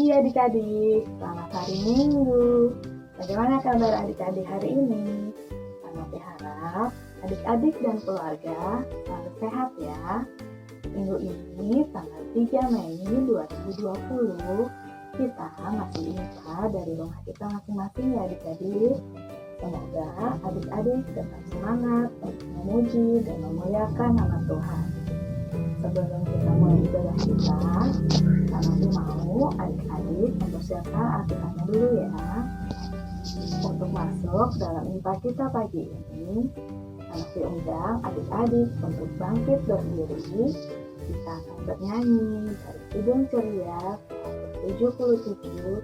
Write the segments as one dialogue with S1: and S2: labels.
S1: pagi adik-adik, selamat hari Minggu. Bagaimana kabar adik-adik hari ini? Kami berharap adik-adik dan keluarga selalu sehat ya. Minggu ini tanggal 3 Mei 2020, kita masih insa dari rumah kita masing-masing ya adik-adik. Semoga adik-adik tetap semangat untuk memuji dan memuliakan nama Tuhan. Sebelum kita mulai ibadah kita, kami mau adik-adik mempersiapkan Alkitabnya dulu ya. Untuk masuk dalam impa kita pagi ini, kami undang adik-adik untuk bangkit berdiri. Kita akan bernyanyi dari Kidung Ceria 77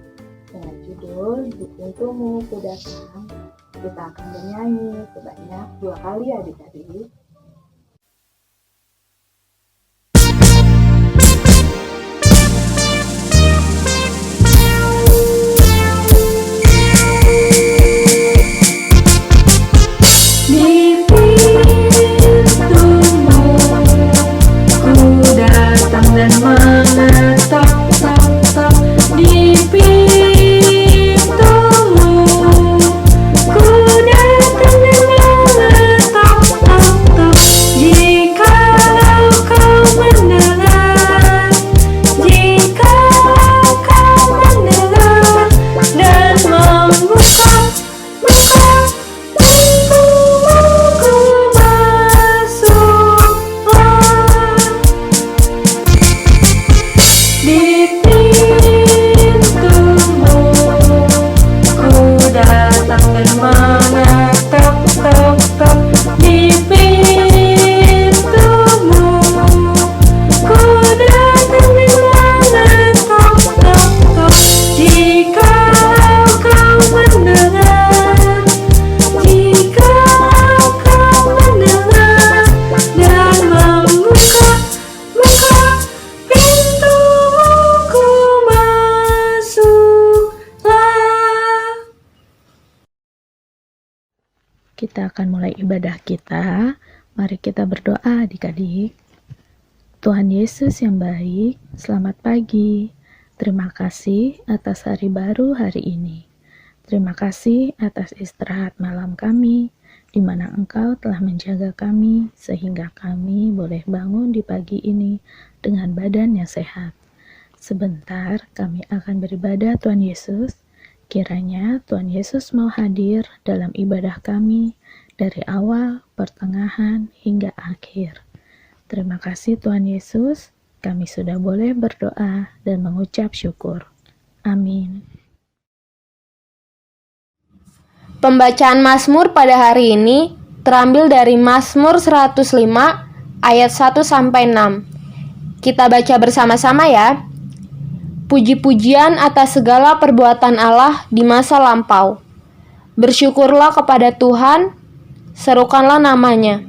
S1: dengan judul Di Pintumu Ku Datang. Kita akan bernyanyi sebanyak 2 kali adik-adik.
S2: Kita akan mulai ibadah kita. Mari kita berdoa adik-adik. Tuhan Yesus yang baik, selamat pagi. Terima kasih atas hari baru hari ini. Terima kasih atas istirahat malam kami, di mana Engkau telah menjaga kami, sehingga kami boleh bangun di pagi ini dengan badan yang sehat. Sebentar kami akan beribadah Tuhan Yesus. Kiranya Tuhan Yesus mau hadir dalam ibadah kami dari awal, pertengahan, hingga akhir. Terima kasih Tuhan Yesus, kami sudah boleh berdoa dan mengucap syukur. Amin.
S3: Pembacaan Mazmur pada hari ini terambil dari Mazmur 105 ayat 1-6. Kita baca bersama-sama ya. Puji-pujian atas segala perbuatan Allah di masa lampau. Bersyukurlah kepada Tuhan, serukanlah namanya.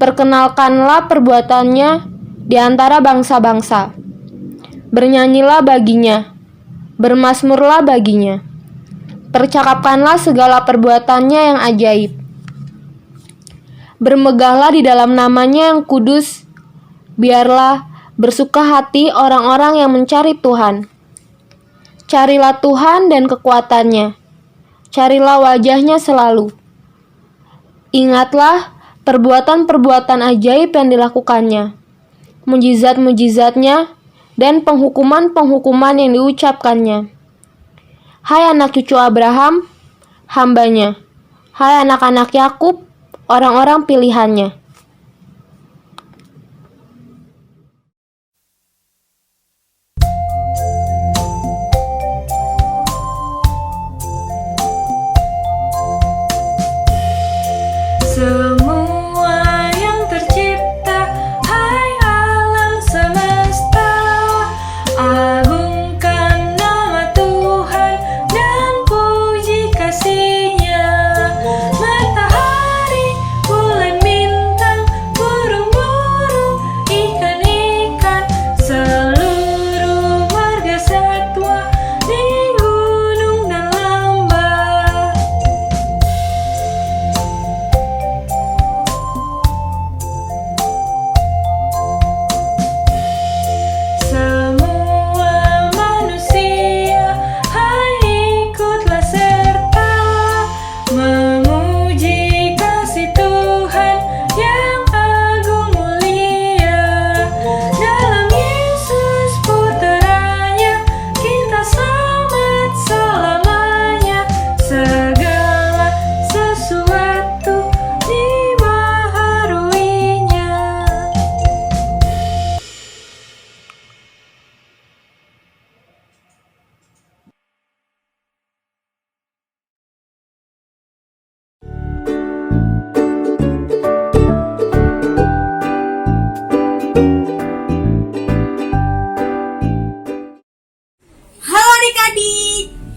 S3: Perkenalkanlah perbuatannya di antara bangsa-bangsa. Bernyanyilah baginya, bermazmurlah baginya. Percakapkanlah segala perbuatannya yang ajaib. Bermegahlah di dalam namanya yang kudus. Biarlah bersuka hati orang-orang yang mencari Tuhan. Carilah Tuhan dan kekuatannya. Carilah wajahnya selalu. Ingatlah perbuatan-perbuatan ajaib yang dilakukannya, mujizat-mujizatnya, dan penghukuman-penghukuman yang diucapkannya. Hai anak cucu Abraham, hambanya. Hai anak-anak Yakub, orang-orang pilihannya.
S4: Semua yang tercipta, hai alam semesta, agungkan nama Tuhan dan puji kasih-Nya. Matahari, bulan, bintang, burung-burung, ikan-ikan, seluruh marga satwa di gunung dan lembah.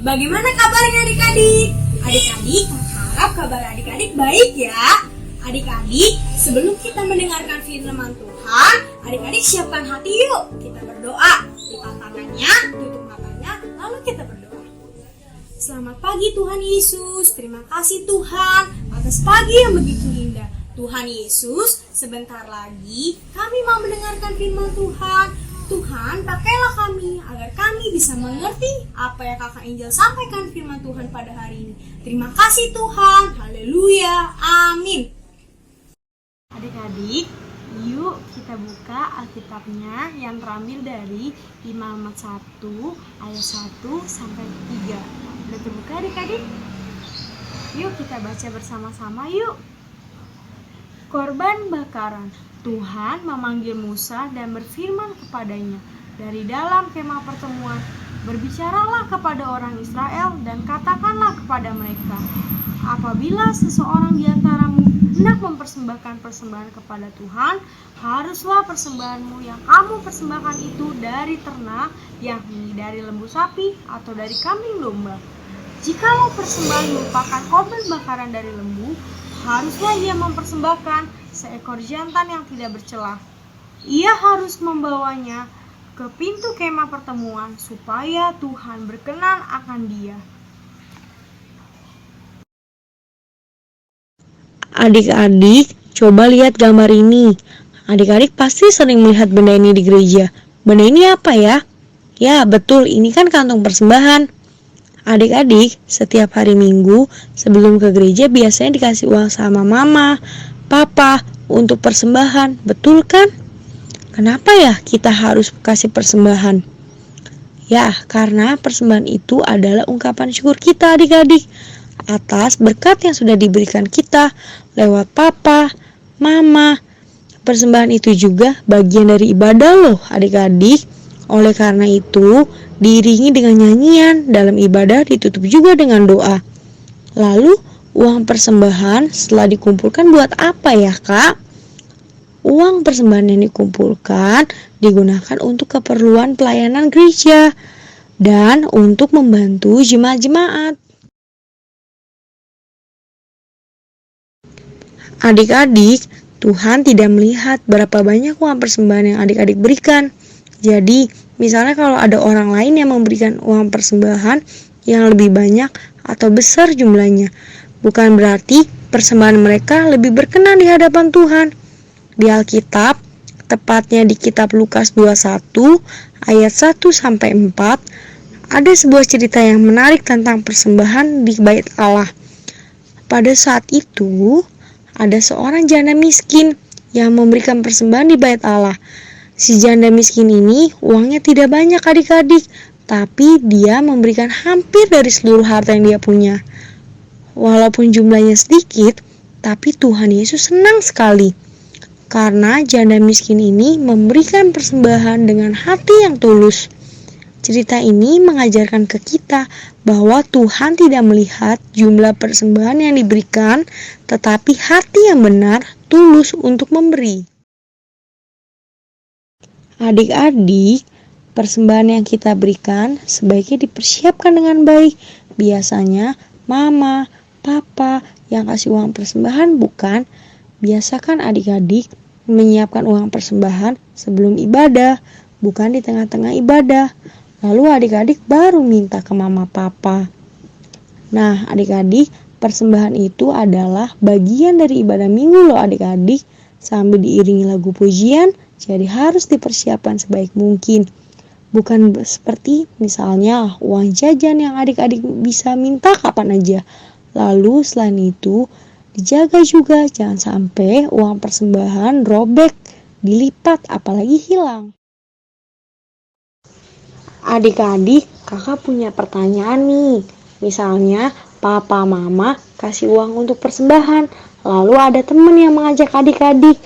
S5: Bagaimana kabarnya adik-adik? Adik-adik harap kabar adik-adik baik ya. Adik-adik, sebelum kita mendengarkan firman Tuhan, adik-adik siapkan hati yuk. Kita berdoa. Lipat tangannya, tutup matanya, lalu kita berdoa. Selamat pagi Tuhan Yesus. Terima kasih Tuhan atas pagi yang begitu indah. Tuhan Yesus, sebentar lagi kami mau mendengarkan firman Tuhan. Tuhan, pakailah kami agar kami bisa mengerti apa yang Kakak Angel sampaikan firman Tuhan pada hari ini. Terima kasih Tuhan. Haleluya. Amin. Adik-adik, yuk kita buka Alkitabnya yang terambil dari Imamat 1 ayat 1 sampai 3. Udah terbuka adik-adik? Yuk kita baca bersama-sama yuk. Korban bakaran. Tuhan memanggil Musa dan berfirman kepadanya dari dalam kemah pertemuan, berbicaralah kepada orang Israel dan katakanlah kepada mereka, apabila seseorang di antaramu hendak mempersembahkan persembahan kepada Tuhan, haruslah persembahanmu yang kamu persembahkan itu dari ternak, yakni dari lembu sapi atau dari kambing domba. Jikalau persembahan merupakan korban bakaran dari lembu, haruslah ia mempersembahkan seekor jantan yang tidak bercelah. Ia harus membawanya ke pintu kemah pertemuan supaya Tuhan berkenan akan dia.
S6: Adik-adik, coba lihat gambar ini. Adik-adik pasti sering melihat benda ini di gereja. Benda ini apa ya? Ya, betul, ini kan kantong persembahan. Adik-adik, setiap hari Minggu sebelum ke gereja biasanya dikasih uang sama mama, papa untuk persembahan, betul kan? Kenapa ya kita harus kasih persembahan? Ya, karena persembahan itu adalah ungkapan syukur kita adik-adik atas berkat yang sudah diberikan kita lewat papa, mama. Persembahan itu juga bagian dari ibadah loh adik-adik. Oleh karena itu, diiringi dengan nyanyian dalam ibadah ditutup juga dengan doa. Lalu, uang persembahan setelah dikumpulkan buat apa ya kak? Uang persembahan yang dikumpulkan digunakan untuk keperluan pelayanan gereja dan untuk membantu jemaat-jemaat. Adik-adik, Tuhan tidak melihat berapa banyak uang persembahan yang adik-adik berikan. Jadi, misalnya kalau ada orang lain yang memberikan uang persembahan yang lebih banyak atau besar jumlahnya, bukan berarti persembahan mereka lebih berkenan di hadapan Tuhan. Di Alkitab, tepatnya di kitab Lukas 21 ayat 1 sampai 4, ada sebuah cerita yang menarik tentang persembahan di bait Allah. Pada saat itu, ada seorang janda miskin yang memberikan persembahan di bait Allah. Si janda miskin ini uangnya tidak banyak adik-adik, tapi dia memberikan hampir dari seluruh harta yang dia punya. Walaupun jumlahnya sedikit, tapi Tuhan Yesus senang sekali. Karena janda miskin ini memberikan persembahan dengan hati yang tulus. Cerita ini mengajarkan ke kita bahwa Tuhan tidak melihat jumlah persembahan yang diberikan, tetapi hati yang benar, tulus untuk memberi. Adik-adik, persembahan yang kita berikan sebaiknya dipersiapkan dengan baik. Biasanya mama, papa yang kasih uang persembahan bukan? Biasakan adik-adik menyiapkan uang persembahan sebelum ibadah, bukan di tengah-tengah ibadah. Lalu adik-adik baru minta ke mama papa. Nah, adik-adik, persembahan itu adalah bagian dari ibadah minggu loh adik-adik, sambil diiringi lagu pujian, jadi harus dipersiapkan sebaik mungkin. Bukan seperti misalnya uang jajan yang adik-adik bisa minta kapan aja. Lalu selain itu, dijaga juga jangan sampai uang persembahan robek, dilipat, apalagi hilang. Adik-adik, kakak punya pertanyaan nih. Misalnya, papa mama kasih uang untuk persembahan, lalu ada teman yang mengajak adik-adik,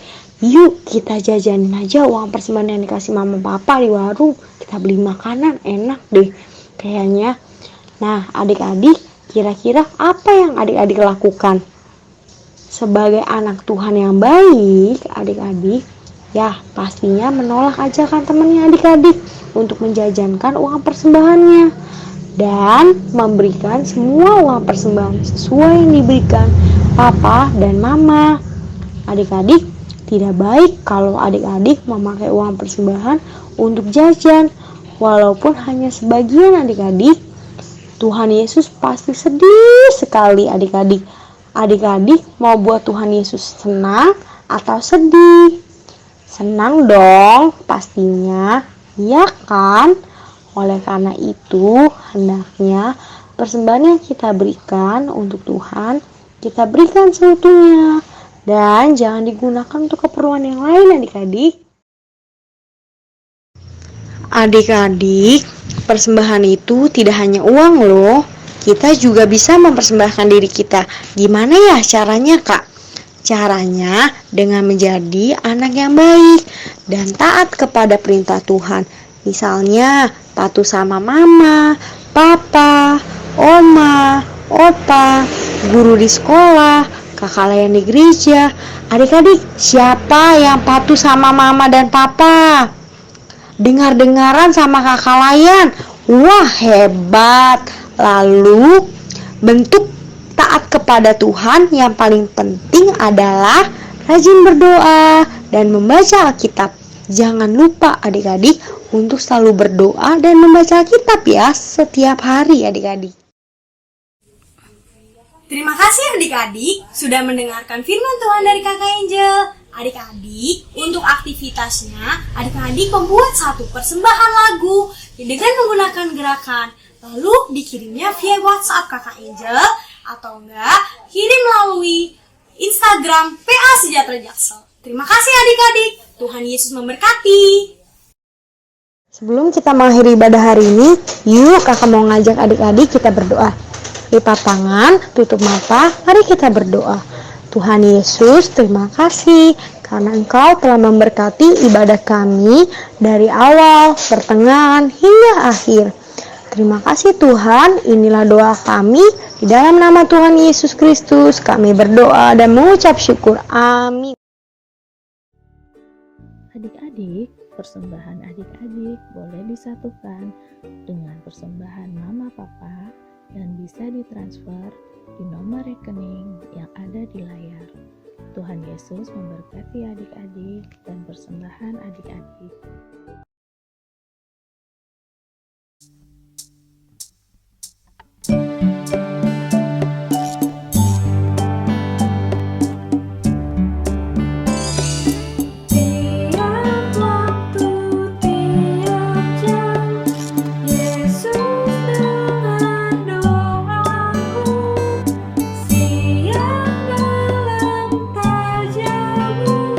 S6: yuk kita jajanin aja uang persembahan yang dikasih mama papa di warung, kita beli makanan, enak deh kayaknya. Nah, adik-adik, kira-kira apa yang adik-adik lakukan? Sebagai anak Tuhan yang baik, adik-adik, ya pastinya menolak ajakan temannya adik-adik untuk menjajankan uang persembahannya. dan memberikan semua uang persembahan sesuai yang diberikan papa dan mama. Adik-adik, tidak baik kalau adik-adik memakai uang persembahan untuk jajan, walaupun hanya sebagian adik-adik. Tuhan Yesus pasti sedih sekali adik-adik. Adik-adik mau buat Tuhan Yesus senang atau sedih? Senang dong pastinya, ya kan? Oleh karena itu, hendaknya persembahan yang kita berikan untuk Tuhan, kita berikan seutuhnya. Dan jangan digunakan untuk keperluan yang lain adik-adik. Adik-adik, persembahan itu tidak hanya uang loh. Kita juga bisa mempersembahkan diri kita. Gimana ya caranya, Kak? Caranya dengan menjadi anak yang baik dan taat kepada perintah Tuhan. Misalnya, patuh sama mama, papa, oma, opa, guru di sekolah, kakak layan di gereja. Adik-adik, siapa yang patuh sama mama dan papa? Dengar-dengaran sama kakak layan. Wah, hebat. Lalu, bentuk taat kepada Tuhan yang paling penting adalah rajin berdoa dan membaca Alkitab. Jangan lupa adik-adik untuk selalu berdoa dan membaca Alkitab ya setiap hari adik-adik.
S5: Terima kasih adik-adik sudah mendengarkan firman Tuhan dari Kakak Angel. Adik-adik, untuk aktivitasnya, adik-adik membuat satu persembahan lagu dengan menggunakan gerakan. Lalu dikirimnya via WhatsApp Kakak Angel atau enggak kirim melalui Instagram PA Sejahtera Jaksel. Terima kasih adik-adik. Tuhan Yesus memberkati.
S6: Sebelum kita mengakhiri ibadah hari ini, yuk kakak mau ngajak adik-adik kita berdoa. Lipat tangan, tutup mata, mari kita berdoa. Tuhan Yesus, terima kasih karena Engkau telah memberkati ibadah kami dari awal, pertengahan, hingga akhir. Terima kasih Tuhan, inilah doa kami. Di dalam nama Tuhan Yesus Kristus, kami berdoa dan mengucap syukur. Amin.
S2: Adik-adik, persembahan adik-adik boleh disatukan dengan persembahan mama papa dan bisa ditransfer di nomor rekening yang ada di layar. Tuhan Yesus memberkati adik-adik dan persembahan adik-adik.
S4: Tiap waktu, tiap jam, Yesus dengar doaku. Siang malam tak jauh,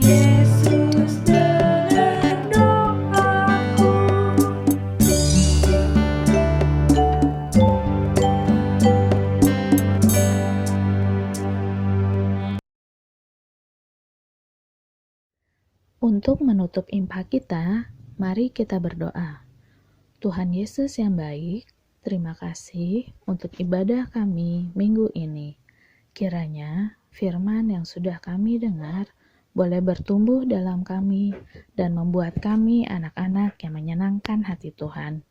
S4: Yesus dengar doaku.
S2: Untuk menutup impak kita, mari kita berdoa. Tuhan Yesus yang baik, terima kasih untuk ibadah kami minggu ini. Kiranya firman yang sudah kami dengar boleh bertumbuh dalam kami dan membuat kami anak-anak yang menyenangkan hati Tuhan.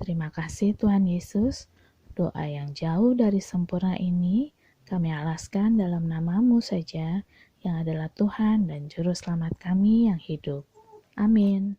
S2: Terima kasih Tuhan Yesus. Doa yang jauh dari sempurna ini kami alaskan dalam nama-Mu saja, yang adalah Tuhan dan Juru Selamat kami yang hidup. Amin.